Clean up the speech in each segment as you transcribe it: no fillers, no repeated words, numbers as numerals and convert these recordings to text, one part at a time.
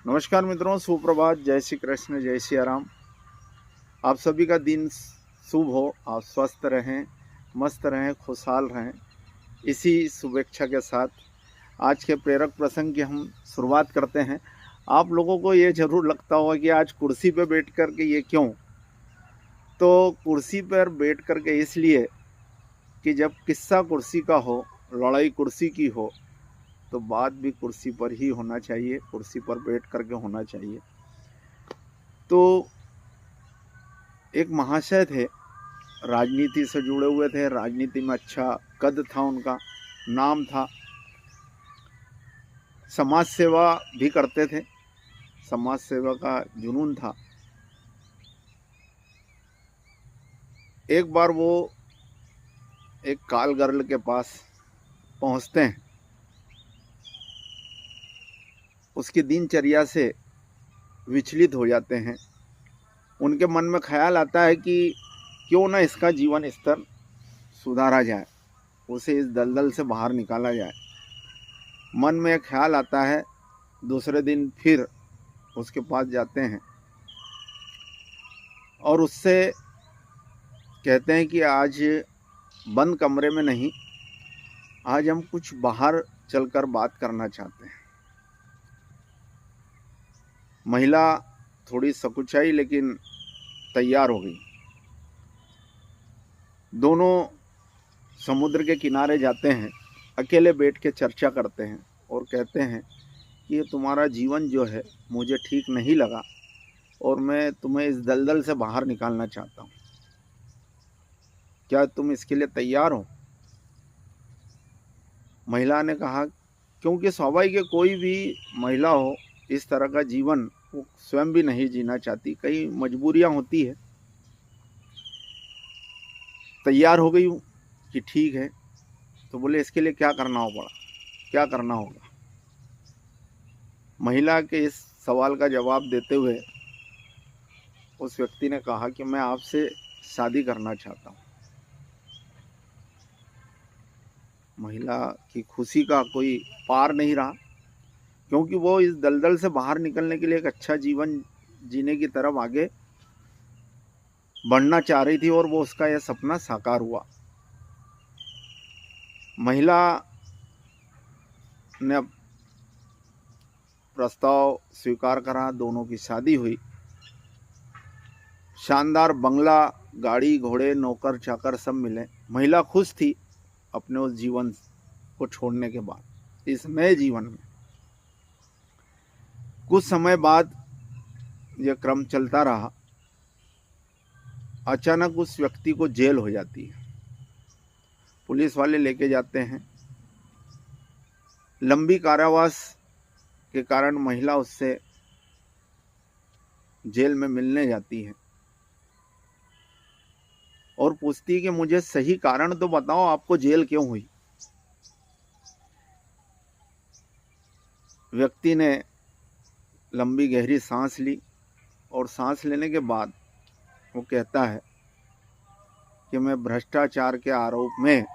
नमस्कार मित्रों, सुप्रभात। जय श्री कृष्ण, जय श्री राम। आप सभी का दिन शुभ हो। आप स्वस्थ रहें, मस्त रहें, खुशहाल रहें। इसी शुभेच्छा के साथ आज के प्रेरक प्रसंग की हम शुरुआत करते हैं। आप लोगों को ये जरूर लगता होगा कि आज कुर्सी पर बैठ कर के ये क्यों। तो कुर्सी पर बैठ कर के इसलिए कि जब किस्सा कुर्सी का हो, लड़ाई कुर्सी की हो, तो बात भी कुर्सी पर ही होना चाहिए, कुर्सी पर बैठ करके होना चाहिए। तो एक महाशय थे, राजनीति से जुड़े हुए थे, राजनीति में अच्छा कद था, उनका नाम था, समाज सेवा भी करते थे, समाज सेवा का जुनून था। एक बार वो एक काल गर्ल के पास पहुंचते हैं। उसकी दिनचर्या से विचलित हो जाते हैं। उनके मन में ख्याल आता है कि क्यों ना इसका जीवन स्तर सुधारा जाए, उसे इस दलदल से बाहर निकाला जाए। मन में एक ख्याल आता है। दूसरे दिन फिर उसके पास जाते हैं और उससे कहते हैं कि आज बंद कमरे में नहीं, आज हम कुछ बाहर चलकर बात करना चाहते हैं। महिला थोड़ी सकुचाई लेकिन तैयार हो गई। दोनों समुद्र के किनारे जाते हैं, अकेले बैठ के चर्चा करते हैं और कहते हैं कि ये तुम्हारा जीवन जो है मुझे ठीक नहीं लगा और मैं तुम्हें इस दलदल से बाहर निकालना चाहता हूँ। क्या तुम इसके लिए तैयार हो? महिला ने कहा, क्योंकि स्वाभाविक है, कोई भी महिला हो इस तरह का जीवन वो स्वयं भी नहीं जीना चाहती, कई मजबूरियां होती है। तैयार हो गई हूँ कि ठीक है। तो बोले, इसके लिए क्या करना होगा, क्या करना होगा? महिला के इस सवाल का जवाब देते हुए उस व्यक्ति ने कहा कि मैं आपसे शादी करना चाहता हूँ। महिला की खुशी का कोई पार नहीं रहा, क्योंकि वो इस दलदल से बाहर निकलने के लिए एक अच्छा जीवन जीने की तरफ आगे बढ़ना चाह रही थी और वो उसका यह सपना साकार हुआ। महिला ने प्रस्ताव स्वीकार करा, दोनों की शादी हुई। शानदार बंगला, गाड़ी घोड़े, नौकर चाकर सब मिले। महिला खुश थी अपने उस जीवन को छोड़ने के बाद, इस नए जीवन में। कुछ समय बाद यह क्रम चलता रहा। अचानक उस व्यक्ति को जेल हो जाती है। पुलिस वाले लेके जाते हैं। लंबी कारावास के कारण महिला उससे जेल में मिलने जाती है और पूछती है कि मुझे सही कारण तो बताओ, आपको जेल क्यों हुई? व्यक्ति ने लंबी गहरी सांस ली और सांस लेने के बाद वो कहता है कि मैं भ्रष्टाचार के आरोप में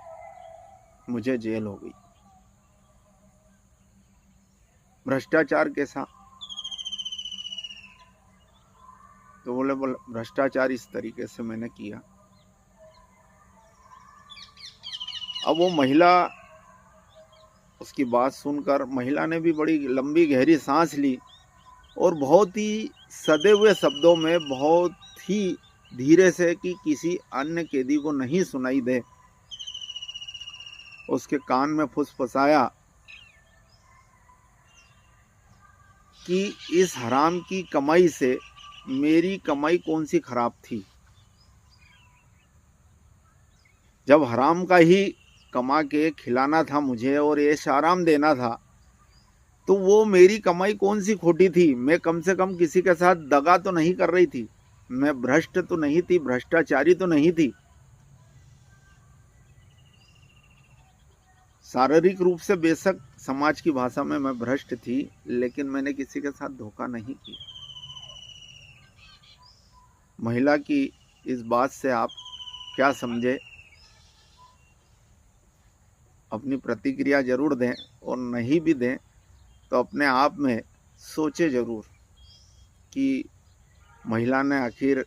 मुझे जेल हो गई। भ्रष्टाचार कैसा? तो बोले भ्रष्टाचार इस तरीके से मैंने किया। अब वो महिला, उसकी बात सुनकर महिला ने भी बड़ी लंबी गहरी सांस ली और बहुत ही सदे हुए शब्दों में, बहुत ही धीरे से कि किसी अन्य कैदी को नहीं सुनाई दे, उसके कान में फुसफुसाया कि इस हराम की कमाई से मेरी कमाई कौन सी खराब थी? जब हराम का ही कमा के खिलाना था मुझे और ऐश आराम देना था, तो वो मेरी कमाई कौन सी खोटी थी? मैं कम से कम किसी के साथ दगा तो नहीं कर रही थी, मैं भ्रष्ट तो नहीं थी, भ्रष्टाचारी तो नहीं थी। शारीरिक रूप से बेशक समाज की भाषा में मैं भ्रष्ट थी, लेकिन मैंने किसी के साथ धोखा नहीं किया। महिला की इस बात से आप क्या समझे? अपनी प्रतिक्रिया जरूर दें और नहीं भी दें तो अपने आप में सोचे ज़रूर कि महिला ने आखिर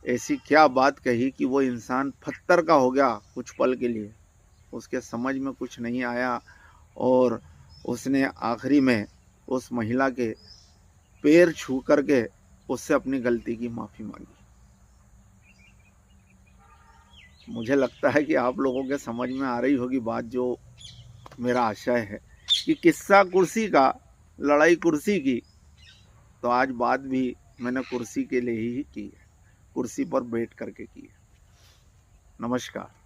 ऐसी क्या बात कही कि वो इंसान पत्थर का हो गया कुछ पल के लिए। उसके समझ में कुछ नहीं आया और उसने आखिरी में उस महिला के पैर छू करके उससे अपनी गलती की माफ़ी मांगी। मुझे लगता है कि आप लोगों के समझ में आ रही होगी बात, जो मेरा आशय है कि किस्सा कुर्सी का, लड़ाई कुर्सी की, तो आज बात भी मैंने कुर्सी के लिए ही की है, कुर्सी पर बैठ करके की है। नमस्कार।